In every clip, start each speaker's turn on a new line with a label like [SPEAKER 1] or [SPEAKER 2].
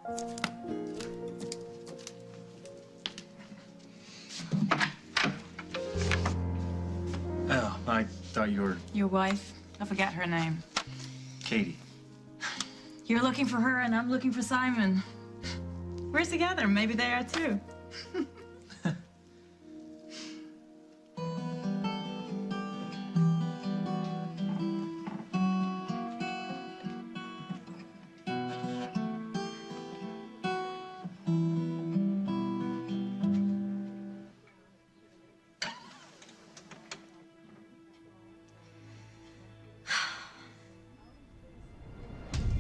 [SPEAKER 1] Oh, I thought you were...
[SPEAKER 2] Your wife? I forget her name.
[SPEAKER 1] Katie.
[SPEAKER 2] You're looking for her and I'm looking for Simon. We're together. Maybe they are too.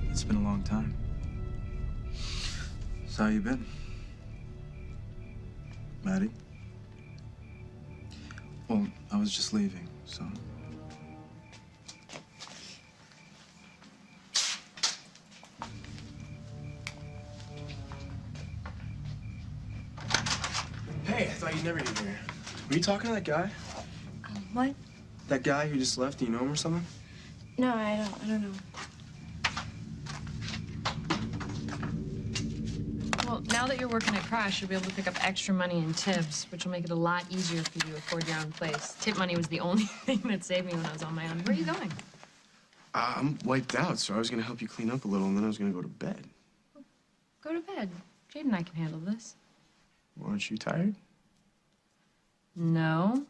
[SPEAKER 1] It's been a long time. So how you been? Maddie? Well, I was just leaving, so...
[SPEAKER 3] Hey, I thought you'd never get here. Were you talking to that guy?
[SPEAKER 4] What?
[SPEAKER 3] That guy who just left? Do you know him or something?
[SPEAKER 4] No, I don't know.
[SPEAKER 5] Well, now that you're working at Crash, you'll be able to pick up extra money in tips, which will make it a lot easier for you to afford your own place. Tip money was the only thing that saved me when I was on my own. Where are you going?
[SPEAKER 3] I'm wiped out, so I was gonna help you clean up a little, and then I was gonna go to bed.
[SPEAKER 5] Go to bed. Jade and I can handle this.
[SPEAKER 3] Well, aren't you tired?
[SPEAKER 5] No.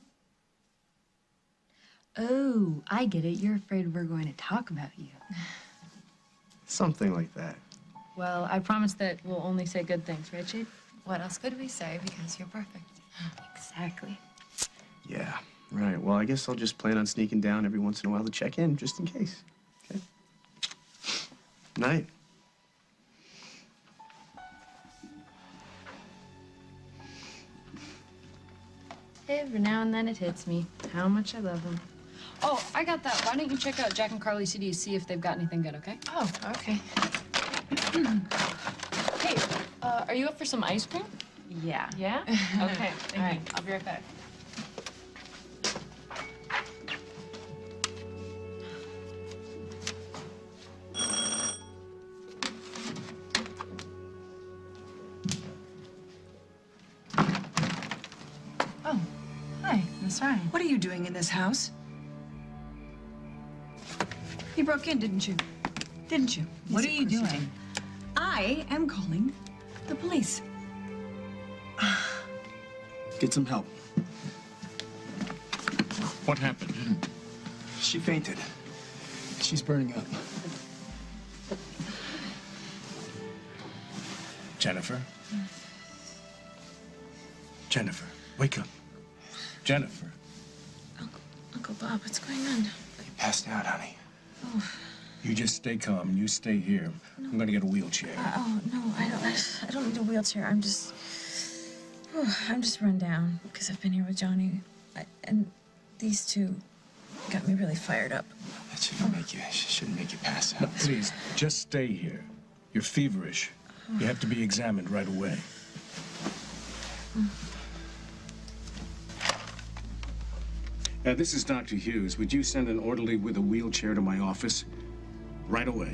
[SPEAKER 5] Oh, I get it. You're afraid we're going to talk about you.
[SPEAKER 3] Something like that.
[SPEAKER 5] Well, I promise that we'll only say good things, right, Jade?
[SPEAKER 4] What else could we say? Because you're perfect.
[SPEAKER 5] Exactly.
[SPEAKER 3] Yeah, right. Well, I guess I'll just plan on sneaking down every once in a while to check in, just in case. Okay? Night.
[SPEAKER 5] Every now and then it hits me how much I love him. Oh, I got that. Why don't you check out Jack and Carly CD to see if they've got anything good, okay?
[SPEAKER 4] Oh, okay.
[SPEAKER 5] Hey, are you up for some ice cream?
[SPEAKER 2] Yeah.
[SPEAKER 5] Yeah? Okay. All right. I'll be right back.
[SPEAKER 2] Oh, hi, Miss Ryan.
[SPEAKER 6] What are you doing in this house? You broke in, didn't you? Didn't you?
[SPEAKER 2] What
[SPEAKER 6] Yes,
[SPEAKER 2] are
[SPEAKER 6] of
[SPEAKER 2] you
[SPEAKER 6] course
[SPEAKER 2] doing?
[SPEAKER 6] did. I am calling the police.
[SPEAKER 3] Get some help.
[SPEAKER 7] What happened?
[SPEAKER 3] She fainted. She's burning up.
[SPEAKER 7] Jennifer? Jennifer, wake up. Jennifer.
[SPEAKER 4] Uncle Bob, what's going on?
[SPEAKER 3] You passed out, honey.
[SPEAKER 7] You just stay calm and you stay here. I'm gonna get a wheelchair.
[SPEAKER 4] Oh, no, I don't need a wheelchair. I'm just run down because I've been here with Johnny. And these two got me really fired up.
[SPEAKER 3] That shouldn't make you pass out.
[SPEAKER 7] No, please, just stay here. You're feverish. You have to be examined right away. This is Dr. Hughes. Would you send an orderly with a wheelchair to my office right away?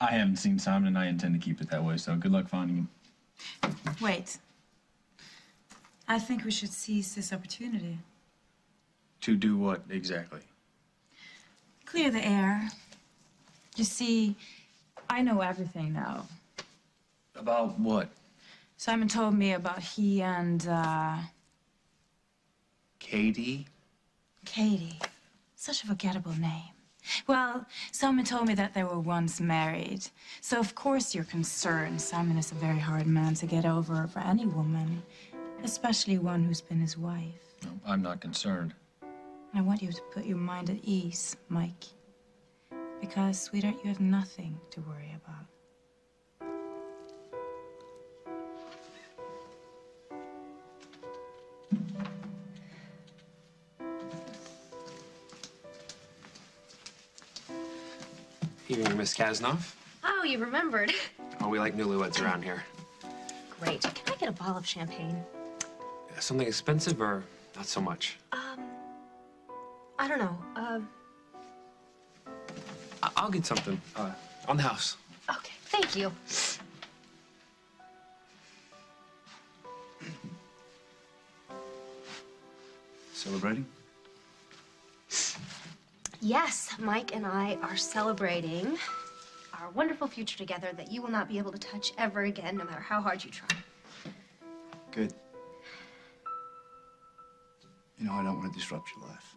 [SPEAKER 1] I haven't seen Simon, and I intend to keep it that way, so good luck finding him.
[SPEAKER 2] Wait. I think we should seize this opportunity.
[SPEAKER 1] To do what, exactly?
[SPEAKER 2] Clear the air. You see, I know everything now.
[SPEAKER 1] About what?
[SPEAKER 2] Simon told me about he and,
[SPEAKER 1] Katie?
[SPEAKER 2] Katie. Such a forgettable name. Well, Simon told me that they were once married. So, of course, you're concerned. Simon is a very hard man to get over for any woman, especially one who's been his wife.
[SPEAKER 1] No, I'm not concerned.
[SPEAKER 2] I want you to put your mind at ease, Mike. Because, sweetheart, you have nothing to worry about.
[SPEAKER 8] Evening, Miss Kasnoff.
[SPEAKER 9] Oh, you remembered.
[SPEAKER 8] Oh, we like newlyweds around here.
[SPEAKER 9] Great. Can I get a bottle of champagne?
[SPEAKER 8] Something expensive or not so much?
[SPEAKER 9] I don't know.
[SPEAKER 8] I'll get something. On the house.
[SPEAKER 9] Okay. Thank you.
[SPEAKER 3] Celebrating?
[SPEAKER 9] Yes, Mike and I are celebrating our wonderful future together that you will not be able to touch ever again, no matter how hard you try.
[SPEAKER 3] Good. You know, I don't want to disrupt your life.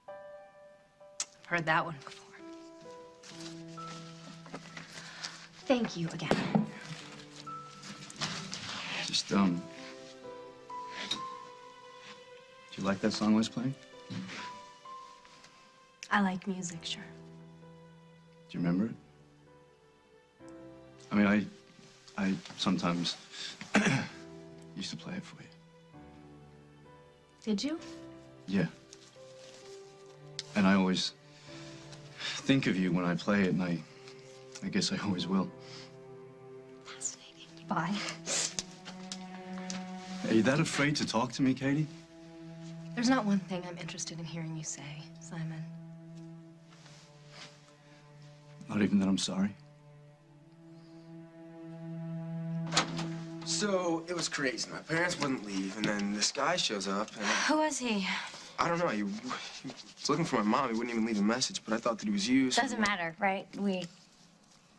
[SPEAKER 9] I've heard that one before. Thank you again.
[SPEAKER 3] Just, do you like that song I was playing?
[SPEAKER 9] I like music, sure.
[SPEAKER 3] Do you remember it? I mean, I sometimes used to play it for you.
[SPEAKER 9] Did you?
[SPEAKER 3] Yeah. And I always think of you when I play it, and I guess I always will.
[SPEAKER 9] Fascinating. Bye.
[SPEAKER 3] Are you that afraid to talk to me, Katie?
[SPEAKER 9] There's not one thing I'm interested in hearing you say, Simon.
[SPEAKER 3] Not even that I'm sorry?
[SPEAKER 10] So, it was crazy. My parents wouldn't leave, and then this guy shows up, and...
[SPEAKER 9] Who was he?
[SPEAKER 10] I don't know. He was looking for my mom. He wouldn't even leave a message, but I thought that he was you. So
[SPEAKER 9] Doesn't matter, right? We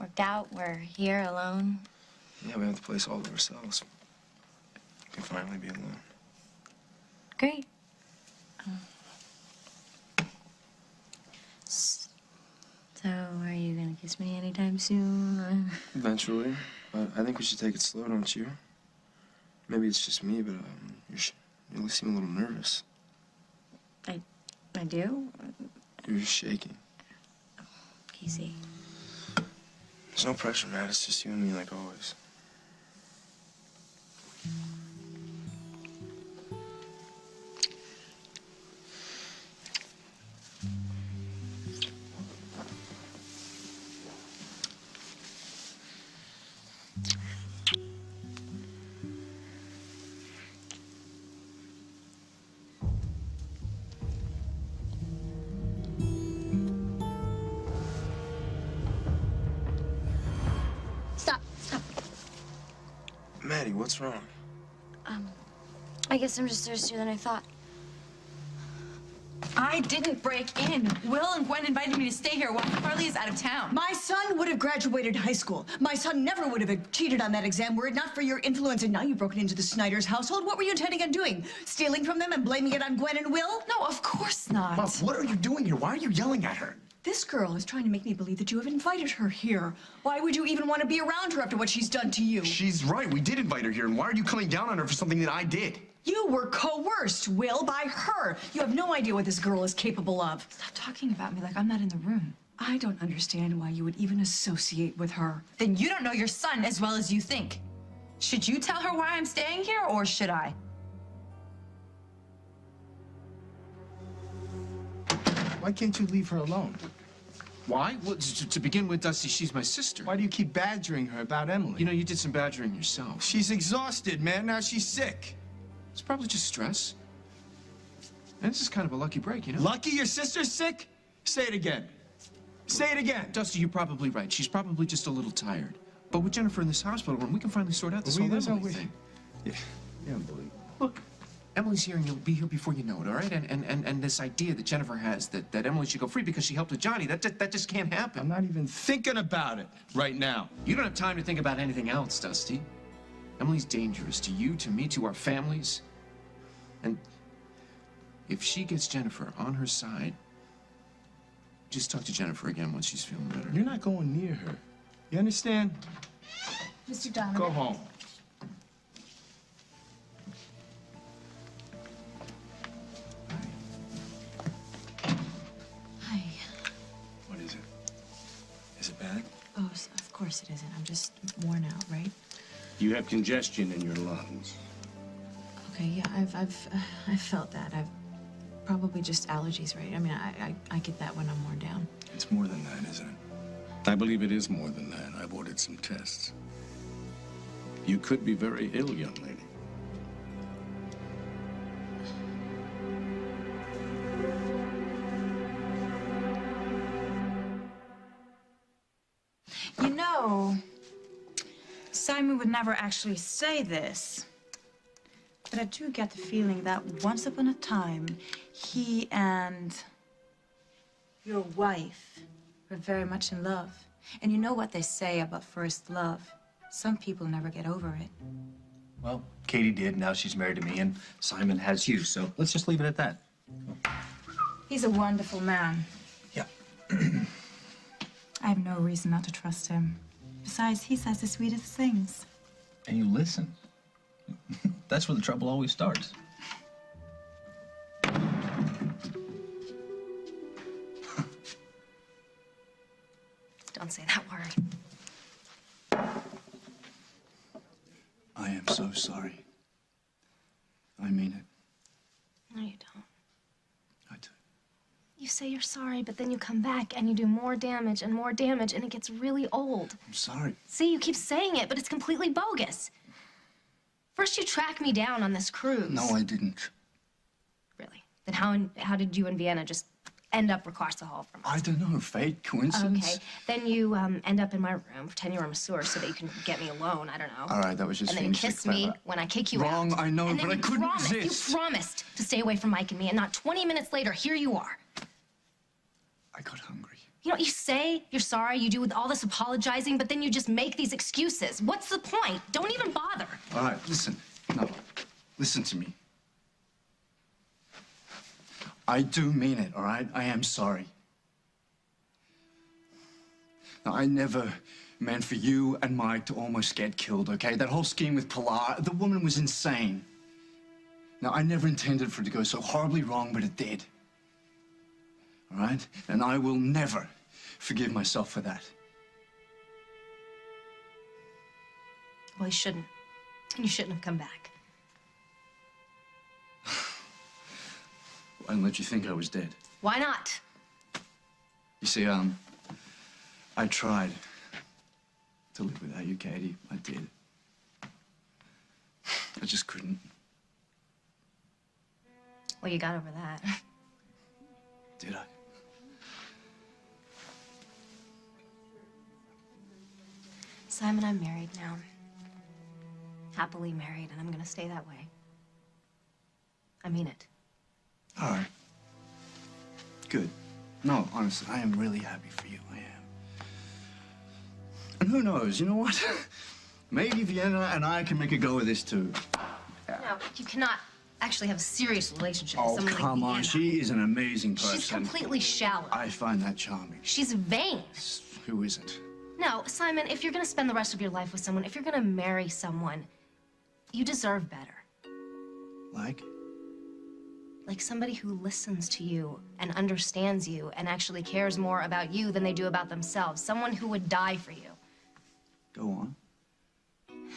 [SPEAKER 9] worked out. We're here alone.
[SPEAKER 10] Yeah, we have the place all to ourselves. We can finally be alone.
[SPEAKER 9] Great. So, are you gonna kiss me anytime soon?
[SPEAKER 10] Eventually. But I think we should take it slow, don't you? Maybe it's just me, but you seem a little nervous.
[SPEAKER 9] I do?
[SPEAKER 10] You're just shaking.
[SPEAKER 9] Easy.
[SPEAKER 10] There's no pressure, Matt. It's just you and me like always.
[SPEAKER 9] Stop.
[SPEAKER 10] Maddie, what's wrong?
[SPEAKER 9] I guess I'm just thirstier than I thought.
[SPEAKER 6] I didn't break in. Will and Gwen invited me to stay here while Carly is out of town.
[SPEAKER 11] My son would have graduated high school. My son never would have cheated on that exam were it not for your influence, and now you've broken into the Snyder's household. What were you intending on doing? Stealing from them and blaming it on Gwen and Will?
[SPEAKER 6] No, of course not.
[SPEAKER 12] Mom, what are you doing here? Why are you yelling at her?
[SPEAKER 11] This girl is trying to make me believe that you have invited her here. Why would you even want to be around her after what she's done to you?
[SPEAKER 12] She's right. We did invite her here, and why are you coming down on her for something that I did?
[SPEAKER 11] You were coerced, Will, by her. You have no idea what this girl is capable of.
[SPEAKER 6] Stop talking about me like I'm not in the room.
[SPEAKER 11] I don't understand why you would even associate with her.
[SPEAKER 6] Then you don't know your son as well as you think. Should you tell her why I'm staying here, or should I?
[SPEAKER 12] Why can't you leave her alone?
[SPEAKER 7] Why? Well, to begin with, Dusty, she's my sister.
[SPEAKER 12] Why do you keep badgering her about Emily?
[SPEAKER 7] You know, you did some badgering yourself.
[SPEAKER 12] She's exhausted, man. Now she's sick.
[SPEAKER 7] It's probably just stress. And this is kind of a lucky break, you know?
[SPEAKER 12] Lucky your sister's sick? Say it again. Say it again.
[SPEAKER 7] Dusty, you're probably right. She's probably just a little tired. But with Jennifer in this hospital room, we can finally sort out this whole Emily thing.
[SPEAKER 12] Yeah, unbelievable.
[SPEAKER 7] Look, Emily's here and you'll be here before you know it, all right? And this idea that Jennifer has that Emily should go free because she helped with Johnny, that just can't happen.
[SPEAKER 12] I'm not even thinking about it right now.
[SPEAKER 7] You don't have time to think about anything else, Dusty. Emily's dangerous to you, to me, to our families. And if she gets Jennifer on her side, just talk to Jennifer again once she's feeling better.
[SPEAKER 12] You're not going near her. You understand?
[SPEAKER 9] Mr. Donovan.
[SPEAKER 12] Go home.
[SPEAKER 6] Hi.
[SPEAKER 3] What is it?
[SPEAKER 4] course it isn't. I'm just worn out, right?
[SPEAKER 13] You have congestion in your lungs.
[SPEAKER 4] Okay, yeah, I've felt that. I've probably just allergies, right? I mean, I get that when I'm worn down.
[SPEAKER 13] It's more than that, isn't it? I believe it is more than that. I've ordered some tests. You could be very ill, young lady.
[SPEAKER 2] You know, Simon would never actually say this, but I do get the feeling that once upon a time, he and your wife were very much in love. And you know what they say about first love. Some people never get over it.
[SPEAKER 1] Well, Katie did. Now she's married to me, and Simon has you. So let's just leave it at that.
[SPEAKER 2] He's a wonderful man.
[SPEAKER 1] Yeah.
[SPEAKER 2] I have no reason not to trust him. Besides, he says the sweetest things.
[SPEAKER 1] And you listen. That's where the trouble always starts.
[SPEAKER 9] Don't say that word.
[SPEAKER 3] I am so sorry. I mean it.
[SPEAKER 9] No, you don't.
[SPEAKER 3] I do.
[SPEAKER 9] You say you're sorry, but then you come back and you do more damage, and it gets really old.
[SPEAKER 3] I'm sorry.
[SPEAKER 9] See, you keep saying it, but it's completely bogus. First, you track me down on this cruise.
[SPEAKER 3] No, I didn't.
[SPEAKER 9] Really? Then how did you and Vienna just end up across the hall from us?
[SPEAKER 3] I don't know. Fate? Coincidence?
[SPEAKER 9] Okay. Then you end up in my room, pretend you're a masseur so that you can get me alone. I don't know.
[SPEAKER 3] All right, that was just
[SPEAKER 9] And then you kiss me when I kick you out.
[SPEAKER 3] Wrong, I know,
[SPEAKER 9] And then
[SPEAKER 3] but I
[SPEAKER 9] you
[SPEAKER 3] couldn't
[SPEAKER 9] promised,
[SPEAKER 3] resist.
[SPEAKER 9] You promised to stay away from Mike and me, and not 20 minutes later, here you are.
[SPEAKER 3] I got hungry.
[SPEAKER 9] You know, you say you're sorry, you do with all this apologizing, but then you just make these excuses. What's the point? Don't even bother.
[SPEAKER 3] All right, listen. No, listen to me. I do mean it, all right? I am sorry. Now, I never meant for you and Mike to almost get killed, okay? That whole scheme with Pilar, the woman was insane. Now, I never intended for it to go so horribly wrong, but it did. All right? And I will never forgive myself for that.
[SPEAKER 9] Well, you shouldn't. You shouldn't have come back.
[SPEAKER 3] I didn't let you think I was dead.
[SPEAKER 9] Why not?
[SPEAKER 3] You see, I tried to live without you, Katie. I did. I just couldn't.
[SPEAKER 9] Well, you got over that.
[SPEAKER 3] Did I?
[SPEAKER 9] Simon, I'm married now. Happily married, and I'm gonna stay that way. I mean it.
[SPEAKER 3] All right. Good. No, honestly, I am really happy for you. I am. And who knows, you know what? Maybe Vienna and I can make a go of this too.
[SPEAKER 9] No, you cannot actually have a serious relationship with
[SPEAKER 3] Oh,
[SPEAKER 9] someone
[SPEAKER 3] come
[SPEAKER 9] like
[SPEAKER 3] on.
[SPEAKER 9] Vienna.
[SPEAKER 3] She is an amazing person.
[SPEAKER 9] She's completely shallow.
[SPEAKER 3] I find that charming.
[SPEAKER 9] She's vain.
[SPEAKER 3] Who isn't?
[SPEAKER 9] No, Simon, if you're gonna spend the rest of your life with someone, if you're gonna marry someone, you deserve better.
[SPEAKER 3] Like?
[SPEAKER 9] Like somebody who listens to you and understands you and actually cares more about you than they do about themselves. Someone who would die for you.
[SPEAKER 3] Go on.
[SPEAKER 9] You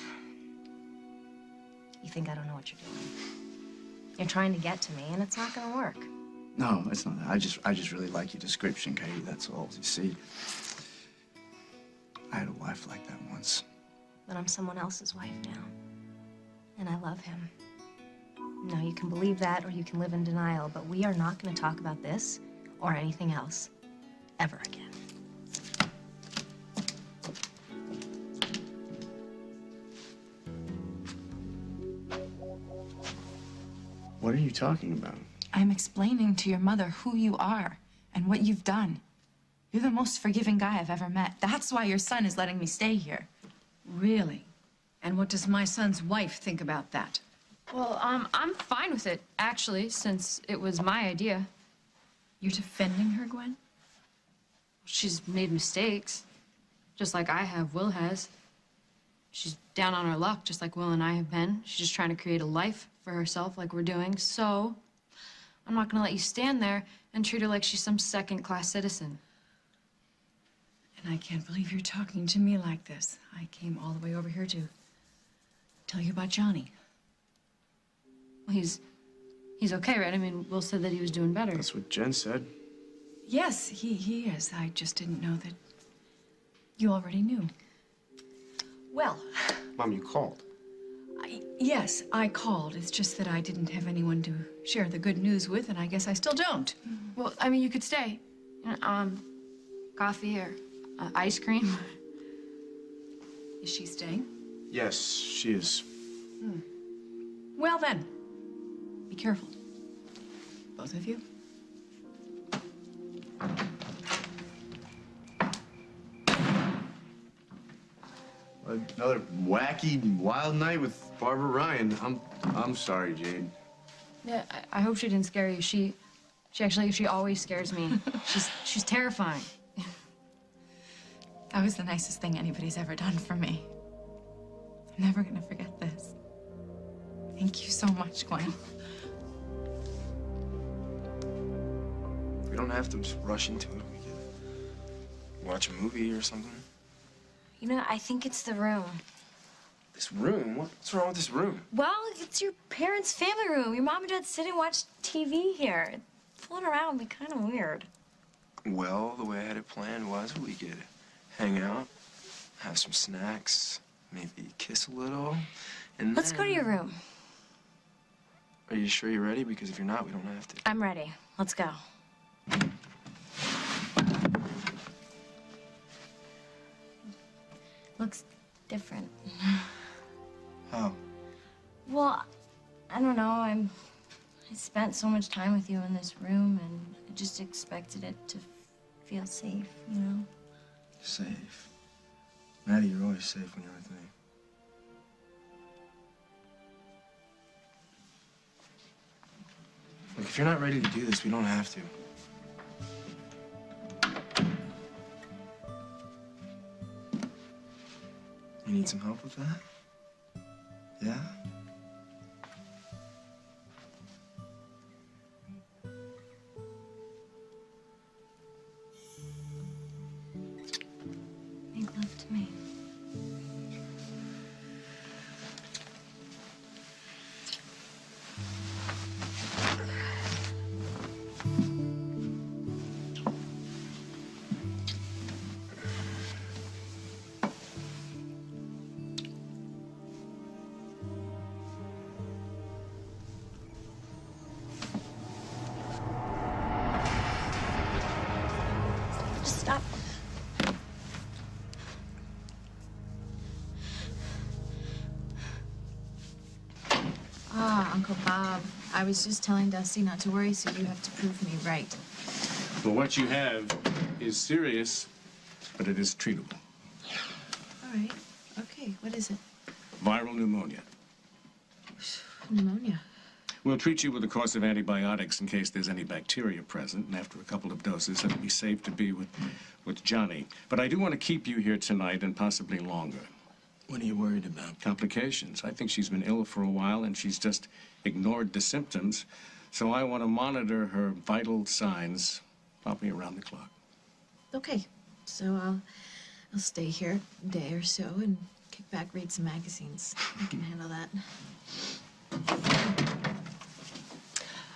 [SPEAKER 9] think I don't know what you're doing? You're trying to get to me, and it's not gonna work.
[SPEAKER 3] No, it's not that. I just really like your description, Katie. That's all. You see, I had a wife like that once.
[SPEAKER 9] But I'm someone else's wife now. And I love him. Now, you can believe that or you can live in denial, but we are not going to talk about this or anything else ever again.
[SPEAKER 3] What are you talking about?
[SPEAKER 2] I'm explaining to your mother who you are and what you've done. You're the most forgiving guy I've ever met. That's why your son is letting me stay here.
[SPEAKER 14] Really? And what does my son's wife think about that?
[SPEAKER 5] Well, I'm fine with it, actually, since it was my idea.
[SPEAKER 14] You're defending her, Gwen?
[SPEAKER 5] She's made mistakes, just like I have, Will has. She's down on her luck, just like Will and I have been. She's just trying to create a life for herself like we're doing, so I'm not gonna let you stand there and treat her like she's some second-class citizen.
[SPEAKER 14] And And I can't believe you're talking to me like this. I came all the way over here to tell you about Johnny.
[SPEAKER 5] Well, he's okay, right? I mean, Will said that he was doing better.
[SPEAKER 10] That's what Jen said.
[SPEAKER 14] Yes, he is. I just didn't know that you already knew. Well,
[SPEAKER 10] Mom, you called.
[SPEAKER 14] yes, I called. It's just that I didn't have anyone to share the good news with, and I guess I still don't.
[SPEAKER 5] Well, I mean, you could stay. Coffee or ice cream.
[SPEAKER 14] Is she staying?
[SPEAKER 10] Yes, she is.
[SPEAKER 14] Well then, be careful. Both of you.
[SPEAKER 10] Another wacky, wild night with Barbara Ryan. I'm sorry, Jade.
[SPEAKER 5] Yeah, I hope she didn't scare you. She always scares me. She's terrifying.
[SPEAKER 2] That was the nicest thing anybody's ever done for me. I'm never gonna forget this. Thank you so much, Gwen.
[SPEAKER 10] We don't have to just rush into it. We could watch a movie or something.
[SPEAKER 9] You know, I think it's the room.
[SPEAKER 10] This room? What's wrong with this room?
[SPEAKER 9] Well, it's your parents' family room. Your mom and dad sit and watch TV here. Fooling around would be kind of weird.
[SPEAKER 10] Well, the way I had it planned was we could hang out, have some snacks, maybe kiss a little, and
[SPEAKER 9] Let's go to your room.
[SPEAKER 10] Are you sure you're ready? Because if you're not, we don't have to.
[SPEAKER 9] I'm ready. Let's go. Looks different.
[SPEAKER 10] How?
[SPEAKER 9] Well, I don't know. I spent so much time with you in this room, and I just expected it to feel safe, you know?
[SPEAKER 10] Safe. Maddie, you're always safe when you're with me. Look, if you're not ready to do this, we don't have to. You need some help with that? Yeah?
[SPEAKER 9] Make love to me. Stop.
[SPEAKER 4] Ah, Uncle Bob. I was just telling Dusty not to worry, so you have to prove me right.
[SPEAKER 13] Well, what you have is serious, but it is treatable.
[SPEAKER 4] All right. Okay, what is it?
[SPEAKER 13] Viral pneumonia.
[SPEAKER 4] Pneumonia.
[SPEAKER 13] We'll treat you with a course of antibiotics in case there's any bacteria present, and after a couple of doses, it'll be safe to be with Johnny. But I do want to keep you here tonight and possibly longer.
[SPEAKER 10] What are you worried about?
[SPEAKER 13] Complications. I think she's been ill for a while, and she's just ignored the symptoms. So I want to monitor her vital signs probably around the clock.
[SPEAKER 4] Okay, so I'll stay here a day or so and kick back, read some magazines. I can handle that.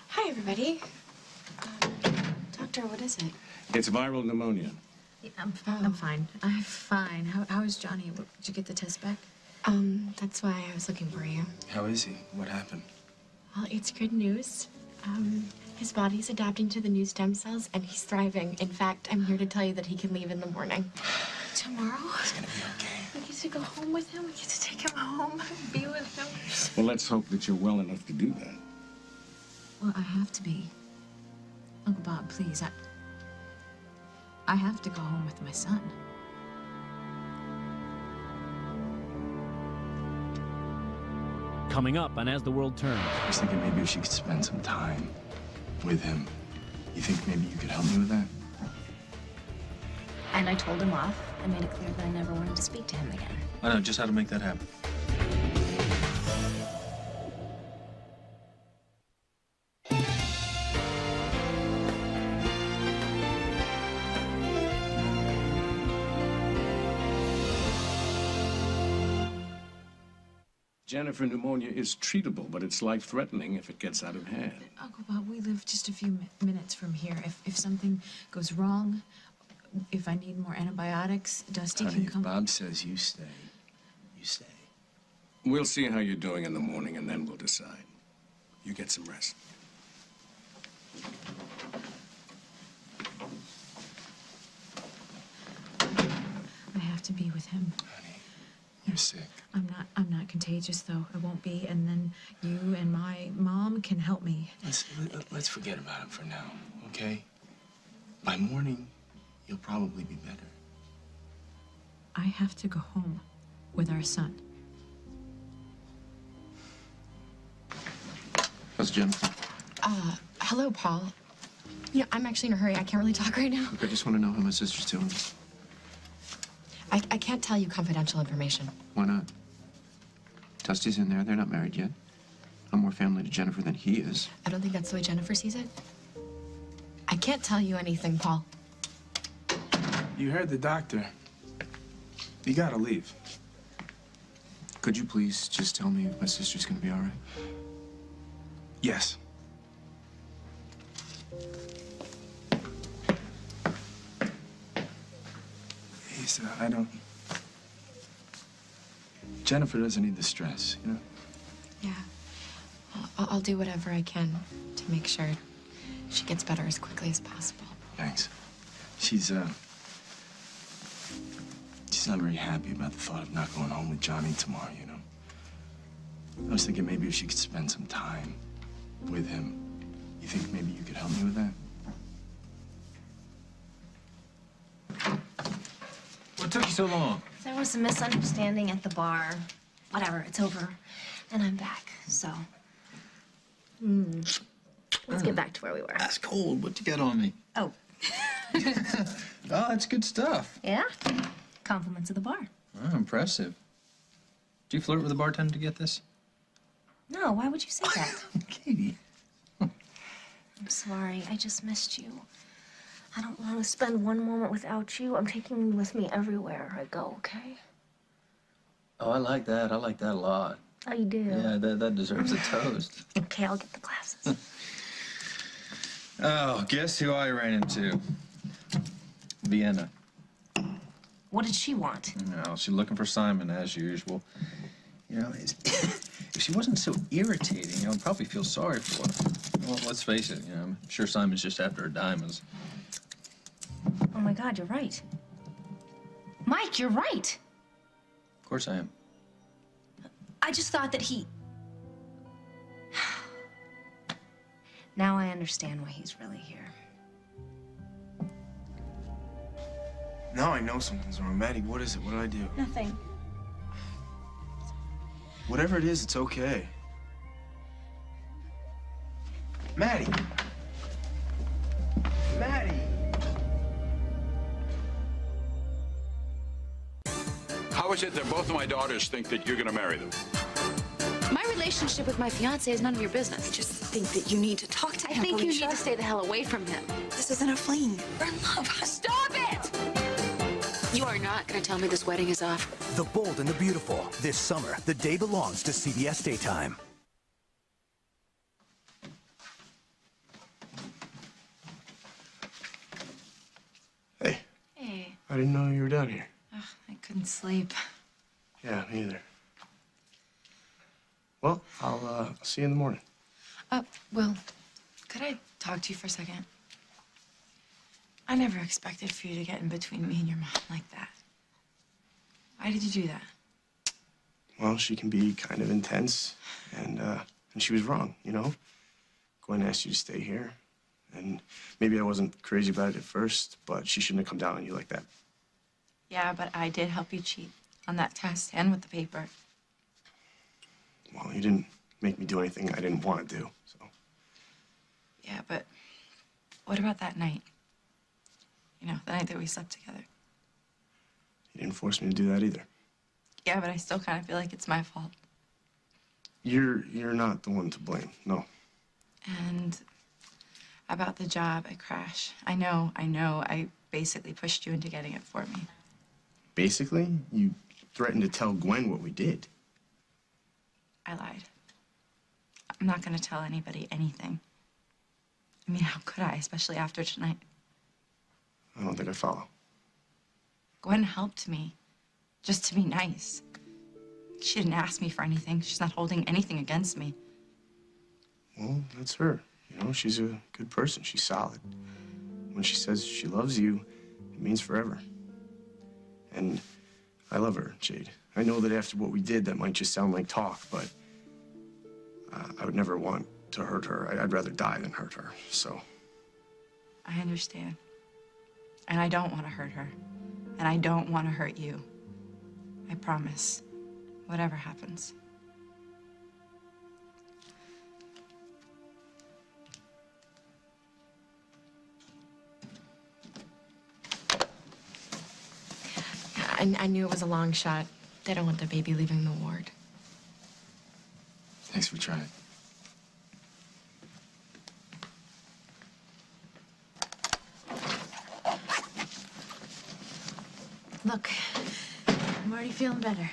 [SPEAKER 15] Hi, everybody. Doctor, what is it?
[SPEAKER 13] It's viral pneumonia.
[SPEAKER 4] Yeah, I'm fine. I'm fine. How is Johnny? Did you get the test back?
[SPEAKER 15] That's why I was looking for you.
[SPEAKER 10] How is he? What happened?
[SPEAKER 15] Well, it's good news. His body's adapting to the new stem cells, and he's thriving. In fact, I'm here to tell you that he can leave in the morning. Tomorrow?
[SPEAKER 10] He's gonna be okay.
[SPEAKER 15] We get to go home with him. We get to take him home, be with him.
[SPEAKER 13] Well, let's hope that you're well enough to do that.
[SPEAKER 4] Well, I have to be. Uncle Bob, please. I have to go home with my son.
[SPEAKER 16] Coming up on As the World Turns.
[SPEAKER 3] I was thinking maybe she could spend some time with him. You think maybe you could help me with that?
[SPEAKER 9] And I told him off. I made it clear that I never wanted to speak to him again.
[SPEAKER 1] I know just how to make that happen.
[SPEAKER 13] Jennifer, pneumonia is treatable, but it's life-threatening if it gets out of hand.
[SPEAKER 4] Uncle Bob, we live just a few minutes from here. If something goes wrong, if I need more antibiotics, Dusty
[SPEAKER 10] Honey,
[SPEAKER 4] can
[SPEAKER 10] if
[SPEAKER 4] come.
[SPEAKER 10] Bob says you stay, you stay.
[SPEAKER 13] We'll see how you're doing in the morning, and then we'll decide. You get some rest.
[SPEAKER 4] I have to be with him.
[SPEAKER 10] Honey, you're sick.
[SPEAKER 4] I'm not contagious though. I won't be, and then you and my mom can help me.
[SPEAKER 10] Let's forget about him for now, okay? By morning, you'll probably be better.
[SPEAKER 4] I have to go home with our son.
[SPEAKER 7] How's Jennifer?
[SPEAKER 15] Hello, Paul. You know, I'm actually in a hurry. I can't really talk right now.
[SPEAKER 7] Look, I just want to know how my sister's doing.
[SPEAKER 15] I can't tell you confidential information.
[SPEAKER 7] Why not? Dusty's in there. They're not married yet. I'm more family to Jennifer than he is.
[SPEAKER 15] I don't think that's the way Jennifer sees it. I can't tell you anything, Paul.
[SPEAKER 10] You heard the doctor. You gotta leave.
[SPEAKER 7] Could you please just tell me if my sister's gonna be all right?
[SPEAKER 10] Yes. I don't... Jennifer doesn't need the stress, you know?
[SPEAKER 15] Yeah. I'll do whatever I can to make sure she gets better as quickly as possible.
[SPEAKER 10] Thanks. She's not very happy about the thought of not going home with Johnny tomorrow, you know? I was thinking maybe if she could spend some time with him. You think maybe you could help me with that?
[SPEAKER 1] What took you so long?
[SPEAKER 9] There was a misunderstanding at the bar. Whatever, it's over. And I'm back, so. Let's get back to where we were.
[SPEAKER 1] That's cold. What you got on me?
[SPEAKER 9] Oh.
[SPEAKER 1] Oh, that's good stuff.
[SPEAKER 9] Yeah? Compliments of the bar.
[SPEAKER 1] Oh, impressive. Did you flirt with the bartender to get this?
[SPEAKER 9] No, why would you say that?
[SPEAKER 1] Katie.
[SPEAKER 9] I'm sorry, I just missed you. I don't want to spend one moment without you. I'm taking you with me everywhere I go, okay?
[SPEAKER 1] Oh, I like that. I like that a lot.
[SPEAKER 9] Oh, you do?
[SPEAKER 1] Yeah, that deserves a toast.
[SPEAKER 9] Okay, I'll get the glasses.
[SPEAKER 1] Oh, guess who I ran into? Vienna.
[SPEAKER 9] What did she want?
[SPEAKER 1] No, she's looking for Simon, as usual. You know, if she wasn't so irritating, I'd probably feel sorry for her. Well, let's face it, you know, I'm sure Simon's just after her diamonds.
[SPEAKER 9] Oh, my God, you're right. Mike, you're right.
[SPEAKER 1] Of course I am.
[SPEAKER 9] I just thought that he... Now I understand why he's really here.
[SPEAKER 10] Now I know something's wrong. Maddie, what is it? What did I do?
[SPEAKER 9] Nothing.
[SPEAKER 10] Whatever it is, it's okay. Maddie! Maddie!
[SPEAKER 16] How is it that both of my daughters think that you're going to marry them?
[SPEAKER 17] My relationship with my fiance is none of your business. I just think that you need to talk to him. I think you need to stay the hell away from him. This isn't a fling. We're in love. Stop it! You are not going to tell me this wedding is off.
[SPEAKER 18] The Bold and the Beautiful. This summer, the day belongs to CBS Daytime.
[SPEAKER 10] Hey.
[SPEAKER 14] Hey.
[SPEAKER 10] I didn't know you were down here.
[SPEAKER 14] Ugh, I couldn't sleep.
[SPEAKER 10] Yeah, me either. Well, I'll see you in the morning.
[SPEAKER 14] Will, could I talk to you for a second? I never expected for you to get in between me and your mom like that. Why did you do that?
[SPEAKER 10] Well, she can be kind of intense, and she was wrong, you know? Gwen asked you to stay here, and maybe I wasn't crazy about it at first, but she shouldn't have come down on you like that.
[SPEAKER 14] Yeah, but I did help you cheat on that test and with the paper.
[SPEAKER 10] Well, you didn't make me do anything I didn't want to do, so.
[SPEAKER 14] Yeah, but what about that night? You know, the night that we slept together.
[SPEAKER 10] You didn't force me to do that either.
[SPEAKER 14] Yeah, but I still kind of feel like it's my fault.
[SPEAKER 10] You're not the one to blame, no.
[SPEAKER 14] And about the job at Crash. I know. I basically pushed you into getting it for me.
[SPEAKER 10] Basically, you threatened to tell Gwen what we did.
[SPEAKER 14] I lied. I'm not gonna tell anybody anything. I mean, how could I, especially after tonight?
[SPEAKER 10] I don't think I follow.
[SPEAKER 14] Gwen helped me, just to be nice. She didn't ask me for anything. She's not holding anything against me.
[SPEAKER 10] Well, that's her. You know, she's a good person. She's solid. When she says she loves you, it means forever. And I love her, Jade. I know that after what we did, that might just sound like talk, but I would never want to hurt her. I'd rather die than hurt her, so.
[SPEAKER 14] I understand. And I don't want to hurt her. And I don't want to hurt you. I promise. Whatever happens.
[SPEAKER 15] I knew it was a long shot. They don't want their baby leaving the ward.
[SPEAKER 7] Thanks for trying.
[SPEAKER 11] Look, I'm already feeling better.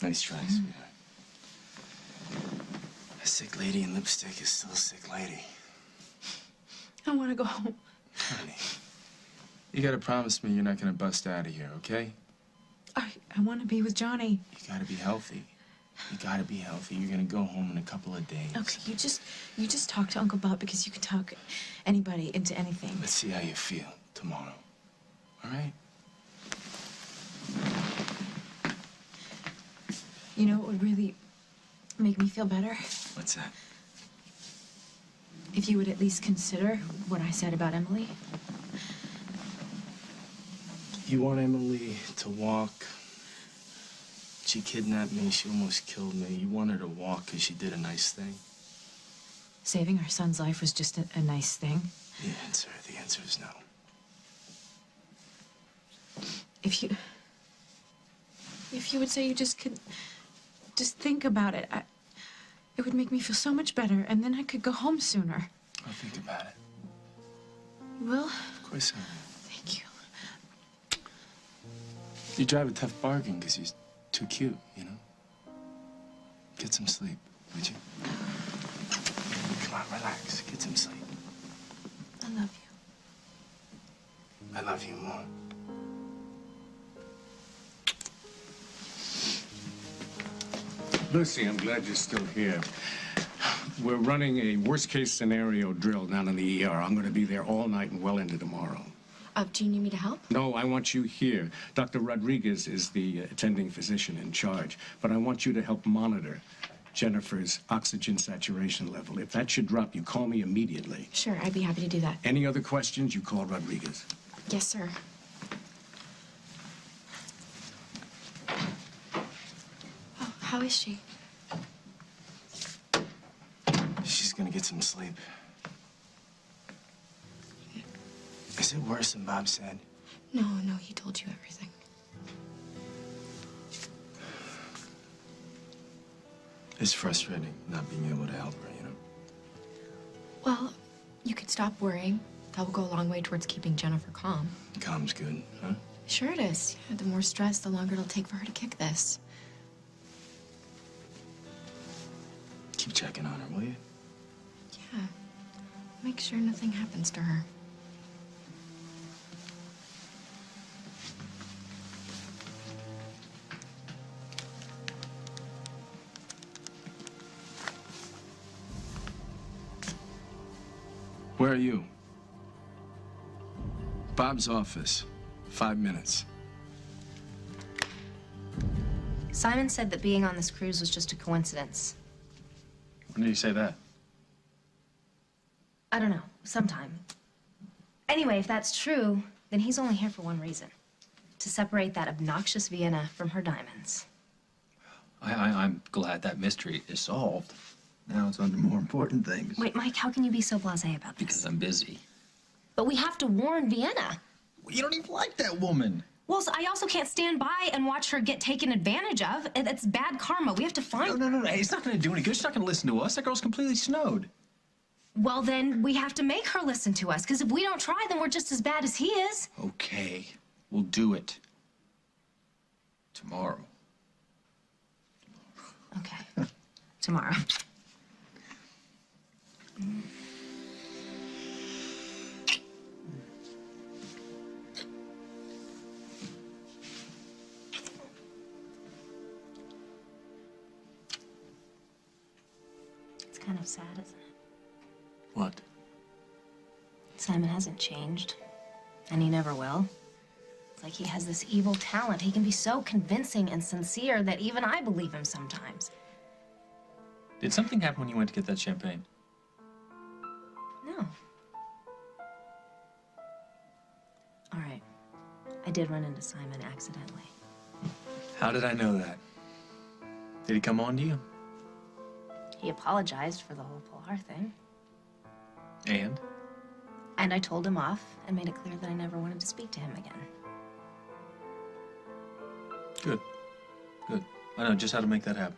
[SPEAKER 10] Nice try, sweetheart. A sick lady in lipstick is still a sick lady.
[SPEAKER 14] I want to go home.
[SPEAKER 7] Honey, you gotta promise me you're not gonna bust out of here, okay?
[SPEAKER 14] I want to be with Johnny.
[SPEAKER 7] You gotta be healthy. You gotta be healthy. You're gonna go home in a couple of days.
[SPEAKER 14] Okay, you just talk to Uncle Bob because you can talk anybody into anything.
[SPEAKER 7] Let's see how you feel tomorrow. All right?
[SPEAKER 14] You know what would really make me feel better?
[SPEAKER 7] What's that?
[SPEAKER 14] If you would at least consider what I said about Emily.
[SPEAKER 10] You want Emily to walk? She kidnapped me. She almost killed me. You want her to walk because she did a nice thing?
[SPEAKER 14] Saving our son's life was just a nice thing.
[SPEAKER 10] The answer is no.
[SPEAKER 14] If you would say you just could just think about it, it would make me feel so much better, and then I could go home sooner.
[SPEAKER 7] I'll think about it.
[SPEAKER 14] You will?
[SPEAKER 7] Of course I will.
[SPEAKER 14] Thank you.
[SPEAKER 7] You drive a tough bargain because he's too cute, you know? Get some sleep, would you? Come on, relax. Get some sleep.
[SPEAKER 14] I love you.
[SPEAKER 7] I love you more.
[SPEAKER 13] Lucy, I'm glad you're still here. We're running a worst-case scenario drill down in the ER. I'm going to be there all night and well into tomorrow.
[SPEAKER 15] Do you need me to help?
[SPEAKER 13] No, I want you here. Dr. Rodriguez is the attending physician in charge, but I want you to help monitor Jennifer's oxygen saturation level. If that should drop, you call me immediately.
[SPEAKER 15] Sure, I'd be happy to do that.
[SPEAKER 13] Any other questions, you call Rodriguez.
[SPEAKER 15] Yes, sir. Oh, how is she?
[SPEAKER 10] She's gonna get some sleep. Is it worse than Bob said?
[SPEAKER 15] No, he told you everything.
[SPEAKER 7] It's frustrating not being able to help her, you know?
[SPEAKER 15] Well, you could stop worrying. That will go a long way towards keeping Jennifer calm.
[SPEAKER 7] Calm's good, huh?
[SPEAKER 15] Sure it is. Yeah, the more stress, the longer it'll take for her to kick this.
[SPEAKER 7] Keep checking on her, will you?
[SPEAKER 15] Yeah. Make sure nothing happens to her.
[SPEAKER 7] Where are you? Bob's office. 5 minutes.
[SPEAKER 9] Simon said that being on this cruise was just a coincidence.
[SPEAKER 1] When did he say that?
[SPEAKER 9] I don't know, sometime. Anyway, if that's true, then he's only here for one reason. To separate that obnoxious Vienna from her diamonds.
[SPEAKER 1] I'm glad that mystery is solved. Now it's on to more important things.
[SPEAKER 9] Wait, Mike, how can you be so blasé about this?
[SPEAKER 1] Because I'm busy.
[SPEAKER 9] But we have to warn Vienna.
[SPEAKER 1] You don't even like that woman.
[SPEAKER 9] Well, so I also can't stand by and watch her get taken advantage of. It's bad karma. We have to find her.
[SPEAKER 1] No. It's not going to do any good. She's not going to listen to us. That girl's completely snowed.
[SPEAKER 9] Well, then we have to make her listen to us, because if we don't try, then we're just as bad as he is.
[SPEAKER 1] Okay. We'll do it. Tomorrow.
[SPEAKER 9] Okay. Tomorrow. It's kind of sad, isn't it?
[SPEAKER 7] What?
[SPEAKER 9] Simon hasn't changed, and he never will. It's like he has this evil talent. He can be so convincing and sincere that even I believe him sometimes.
[SPEAKER 1] Did something happen when you went to get that champagne?
[SPEAKER 9] No. All right. I did run into Simon accidentally.
[SPEAKER 1] How did I know that? Did he come on to you?
[SPEAKER 9] He apologized for the whole Pilar thing.
[SPEAKER 1] And?
[SPEAKER 9] And I told him off and made it clear that I never wanted to speak to him again.
[SPEAKER 1] Good. Good. I know just how to make that happen.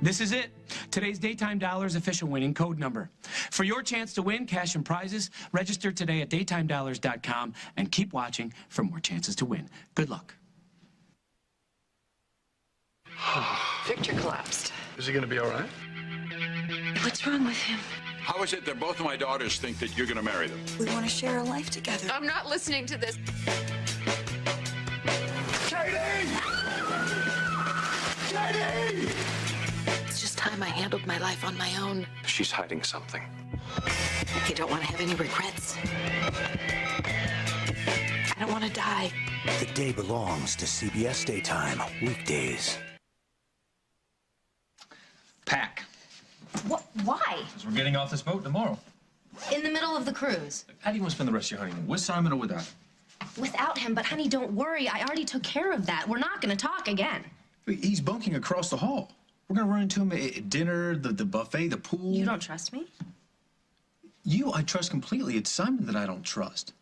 [SPEAKER 19] This is it. Today's Daytime Dollars official winning code number. For your chance to win cash and prizes, register today at daytimedollars.com and keep watching for more chances to win. Good luck.
[SPEAKER 20] Victor collapsed.
[SPEAKER 16] Is he going to be all right?
[SPEAKER 20] What's wrong with him?
[SPEAKER 16] How is it that both of my daughters think that you're going to marry them?
[SPEAKER 20] We want to share a life together.
[SPEAKER 17] I'm not listening to this.
[SPEAKER 16] Katie! Katie!
[SPEAKER 17] It's just time I handled my life on my own.
[SPEAKER 8] She's hiding something.
[SPEAKER 17] I don't want to have any regrets. I don't want to die.
[SPEAKER 18] The Day belongs to CBS Daytime, weekdays.
[SPEAKER 1] Pack.
[SPEAKER 9] What? Why?
[SPEAKER 1] Because we're getting off this boat tomorrow.
[SPEAKER 9] In the middle of the cruise.
[SPEAKER 1] How do you want to spend the rest of your honeymoon? With Simon or without him?
[SPEAKER 9] Without him, but honey, don't worry. I already took care of that. We're not going to talk again.
[SPEAKER 1] He's bunking across the hall. We're going to run into him at dinner, the buffet, the pool.
[SPEAKER 9] You don't trust me?
[SPEAKER 1] You, I trust completely. It's Simon that I don't trust.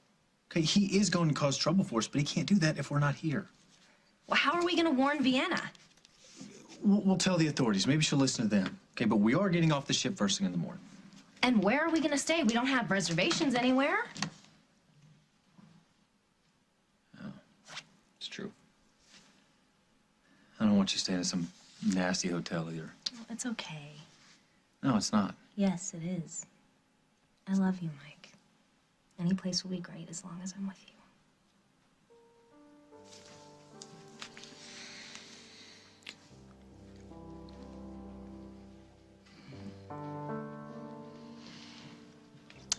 [SPEAKER 1] Okay, he is going to cause trouble for us, but he can't do that if we're not here.
[SPEAKER 9] Well, how are we going to warn Vienna?
[SPEAKER 1] We'll tell the authorities. Maybe she'll listen to them. Okay, but we are getting off the ship first thing in the morning.
[SPEAKER 9] And where are we going to stay? We don't have reservations anywhere.
[SPEAKER 1] Oh, it's true. I don't want you staying in some nasty hotel either.
[SPEAKER 9] Well, it's okay.
[SPEAKER 1] No, it's not.
[SPEAKER 9] Yes, it is. I love you, Mike. Any place will be great as long as I'm with you.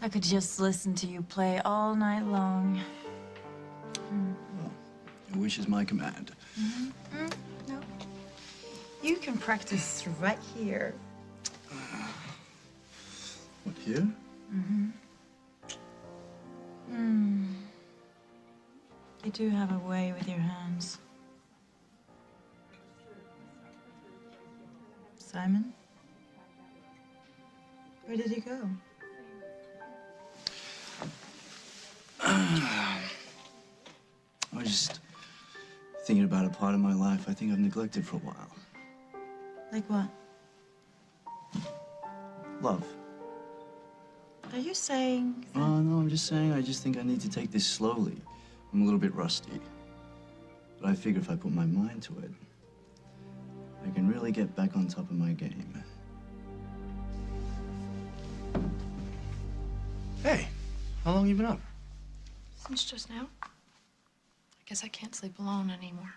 [SPEAKER 2] I could just listen to you play all night long.
[SPEAKER 3] Your wish is my command.
[SPEAKER 2] No. You can practice right here.
[SPEAKER 3] What, here?
[SPEAKER 2] You do have a way with your hands. Simon? Where did he go?
[SPEAKER 3] I was just thinking about a part of my life I think I've neglected for a while.
[SPEAKER 2] Like what?
[SPEAKER 3] Love.
[SPEAKER 2] Are you saying...
[SPEAKER 3] Oh, no, I'm just saying I just think I need to take this slowly. I'm a little bit rusty. But I figure if I put my mind to it, I can really get back on top of my game. Hey, how long you been up?
[SPEAKER 14] Since just now. I guess I can't sleep alone anymore.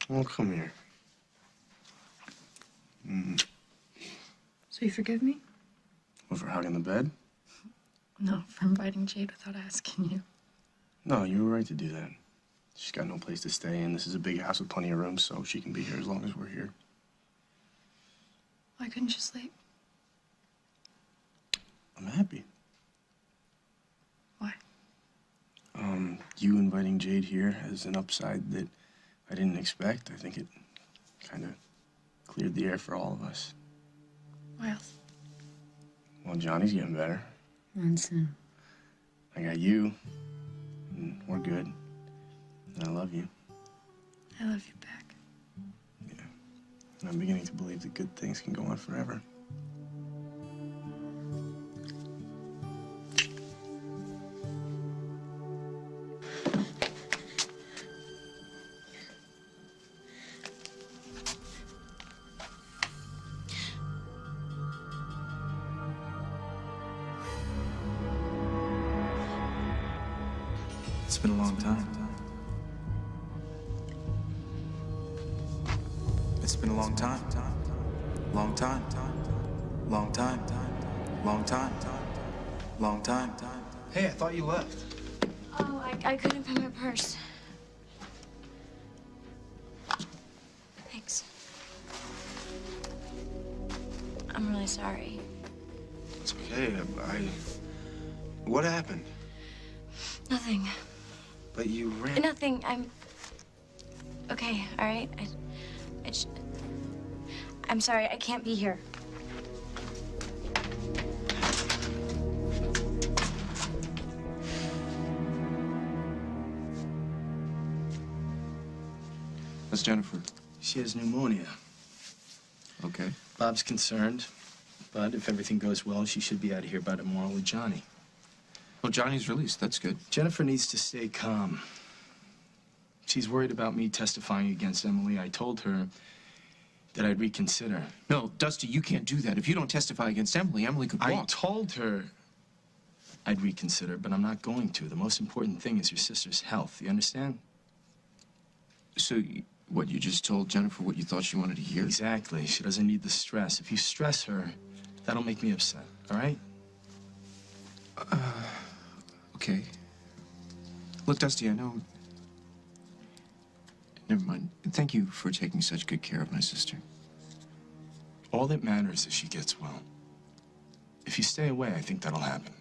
[SPEAKER 3] Well, come here.
[SPEAKER 14] So you forgive me?
[SPEAKER 3] What, for hugging the bed?
[SPEAKER 14] No, for inviting Jade without asking you.
[SPEAKER 10] No, you were right to do that. She's got no place to stay, and this is a big house with plenty of room, so she can be here as long as we're here.
[SPEAKER 14] Why couldn't you sleep?
[SPEAKER 10] I'm happy.
[SPEAKER 14] Why?
[SPEAKER 10] You inviting Jade here has an upside that I didn't expect. I think it kind of cleared the air for all of us.
[SPEAKER 14] Why else?
[SPEAKER 10] Well, Johnny's getting better.
[SPEAKER 14] And soon.
[SPEAKER 10] I got you, and we're good. And I love you.
[SPEAKER 14] I love you back.
[SPEAKER 10] And I'm beginning to believe that good things can go on forever.
[SPEAKER 21] It's been a long time. It's been a long time. Long time. Long time. Long time. Long time. Hey, I thought you left.
[SPEAKER 4] Oh, I couldn't find my purse. Thanks. I'm really sorry.
[SPEAKER 10] It's okay. What happened?
[SPEAKER 4] Nothing.
[SPEAKER 10] But you ran.
[SPEAKER 4] Nothing. I'm okay. All right. I'm sorry. I can't be here.
[SPEAKER 7] That's Jennifer.
[SPEAKER 3] She has pneumonia.
[SPEAKER 7] Okay.
[SPEAKER 3] Bob's concerned, but if everything goes well, she should be out of here by tomorrow with Johnny.
[SPEAKER 7] Well, Johnny's released. That's good.
[SPEAKER 3] Jennifer needs to stay calm. She's worried about me testifying against Emily. I told her that I'd reconsider.
[SPEAKER 7] No, Dusty, you can't do that. If you don't testify against Emily, Emily could walk.
[SPEAKER 3] I told her I'd reconsider, but I'm not going to. The most important thing is your sister's health. You understand?
[SPEAKER 7] So, what, you just told Jennifer what you thought she wanted to hear?
[SPEAKER 3] Exactly. She doesn't need the stress. If you stress her, that'll make me upset, all right?
[SPEAKER 7] Okay. Look, Dusty, I know... Never mind. Thank you for taking such good care of my sister.
[SPEAKER 3] All that matters is she gets well. If you stay away, I think that'll happen.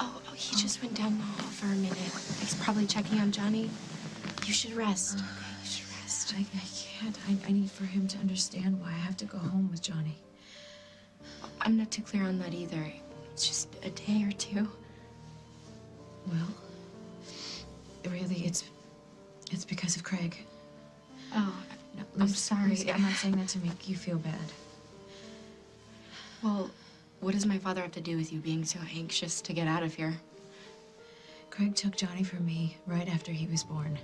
[SPEAKER 15] Oh, he just went down the hall for a minute. He's probably checking on Johnny. You should rest.
[SPEAKER 4] Okay, you should rest. I can't. I need for him to understand why I have to go home with Johnny.
[SPEAKER 15] I'm not too clear on that either. It's just a day or two.
[SPEAKER 4] Well, really, it's because of Craig.
[SPEAKER 15] Oh,
[SPEAKER 4] No,
[SPEAKER 15] I'm sorry.
[SPEAKER 4] Lucy, I'm not saying that to make you feel bad.
[SPEAKER 15] Well, what does my father have to do with you being so anxious to get out of here?
[SPEAKER 4] Craig took Johnny from me right after he was born,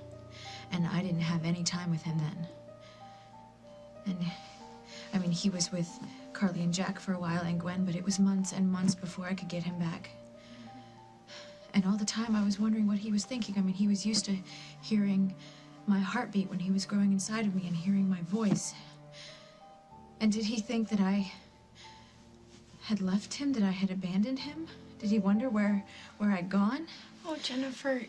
[SPEAKER 4] and I didn't have any time with him then. And, I mean, he was with Carly and Jack for a while and Gwen, but it was months and months before I could get him back. And all the time I was wondering what he was thinking. I mean, he was used to hearing my heartbeat when he was growing inside of me and hearing my voice. And did he think that I had left him, that I had abandoned him? Did he wonder where I'd gone?
[SPEAKER 15] Oh, Jennifer,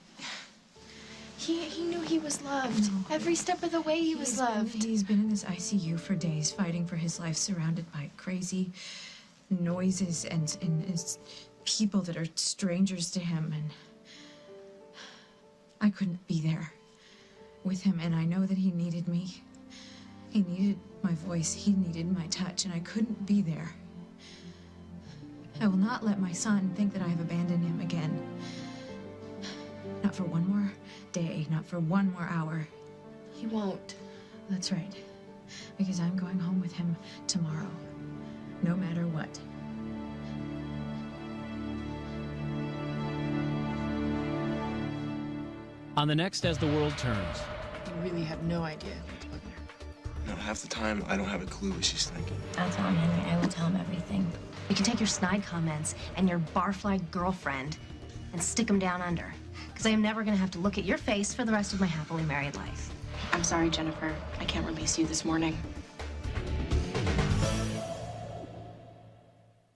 [SPEAKER 15] he knew he was loved. No. Every step of the way he was loved.
[SPEAKER 4] He's been in this ICU for days, fighting for his life, surrounded by crazy noises and people that are strangers to him. And I couldn't be there with him, and I know that he needed me. He needed my voice. He needed my touch, and I couldn't be there. I will not let my son think that I have abandoned him again. Not for one more day, not for one more hour.
[SPEAKER 15] He won't.
[SPEAKER 4] That's right. Because I'm going home with him tomorrow, no matter what.
[SPEAKER 22] On the next As the World Turns.
[SPEAKER 14] You really have no idea what's going there.
[SPEAKER 10] No, half the time, I don't have a clue what she's thinking.
[SPEAKER 9] I'll tell him, Henry. I will tell him everything. You can take your snide comments and your barfly girlfriend and stick them down under. Because I am never going to have to look at your face for the rest of my happily married life.
[SPEAKER 15] I'm sorry, Jennifer. I can't release you this morning.